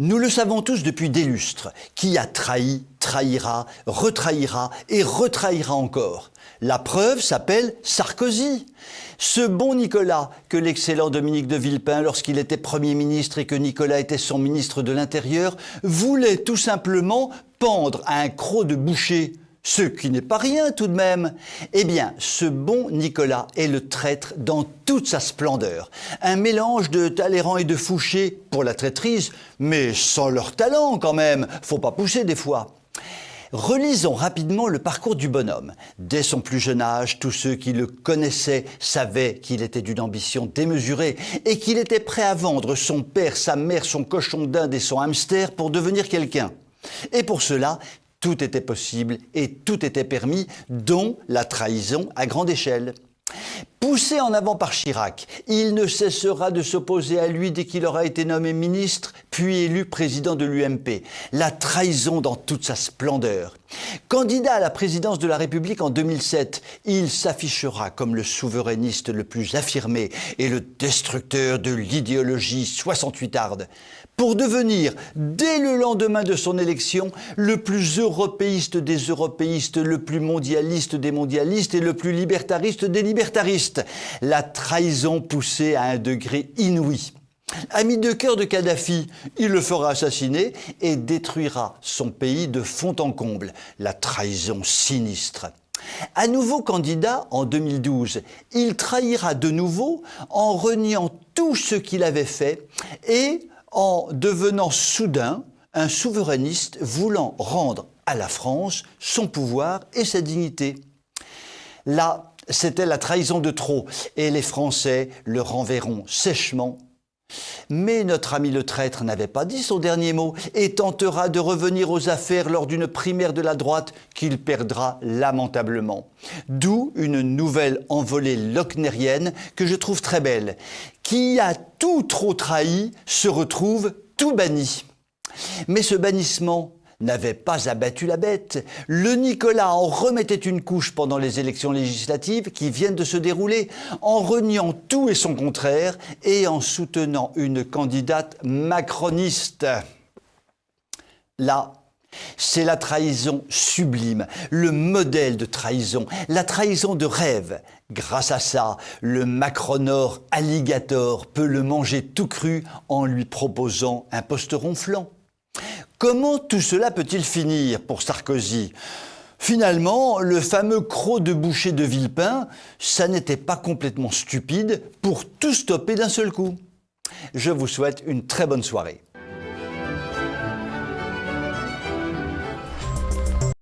Nous le savons tous depuis des lustres. Qui a trahi, trahira, retrahira et retrahira encore. La preuve s'appelle Sarkozy. Ce bon Nicolas que l'excellent Dominique de Villepin, lorsqu'il était Premier ministre et que Nicolas était son ministre de l'Intérieur, voulait tout simplement pendre à un croc de boucher. Ce qui n'est pas rien tout de même. Eh bien, ce bon Nicolas est le traître dans toute sa splendeur. Un mélange de Talleyrand et de Fouché pour la traîtrise, mais sans leur talent quand même. Faut pas pousser des fois. Relisons rapidement le parcours du bonhomme. Dès son plus jeune âge, tous ceux qui le connaissaient savaient qu'il était d'une ambition démesurée et qu'il était prêt à vendre son père, sa mère, son cochon d'Inde et son hamster pour devenir quelqu'un. Et pour cela, tout était possible et tout était permis, dont la trahison à grande échelle. Poussé en avant par Chirac, il ne cessera de s'opposer à lui dès qu'il aura été nommé ministre, puis élu président de l'UMP. La trahison dans toute sa splendeur. Candidat à la présidence de la République en 2007, il s'affichera comme le souverainiste le plus affirmé et le destructeur de l'idéologie 68arde. Pour devenir, dès le lendemain de son élection, le plus européiste des européistes, le plus mondialiste des mondialistes et le plus libertariste des libertaristes. La trahison poussée à un degré inouï. Ami de cœur de Kadhafi, il le fera assassiner et détruira son pays de fond en comble. La trahison sinistre. À nouveau candidat en 2012, il trahira de nouveau en reniant tout ce qu'il avait fait et en devenant soudain un souverainiste voulant rendre à la France son pouvoir et sa dignité. Là, c'était la trahison de trop et les Français le renverront sèchement. Mais notre ami le traître n'avait pas dit son dernier mot et tentera de revenir aux affaires lors d'une primaire de la droite qu'il perdra lamentablement. D'où une nouvelle envolée locknerienne que je trouve très belle. Qui a tout trop trahi se retrouve tout banni. Mais ce bannissement n'avait pas abattu la bête. Le Nicolas en remettait une couche pendant les élections législatives qui viennent de se dérouler, en reniant tout et son contraire et en soutenant une candidate macroniste. Là, c'est la trahison sublime, le modèle de trahison, la trahison de rêve. Grâce à ça, le Macronor alligator peut le manger tout cru en lui proposant un poste ronflant. Comment tout cela peut-il finir pour Sarkozy ? Finalement, le fameux croc de boucher de Villepin, ça n'était pas complètement stupide pour tout stopper d'un seul coup. Je vous souhaite une très bonne soirée.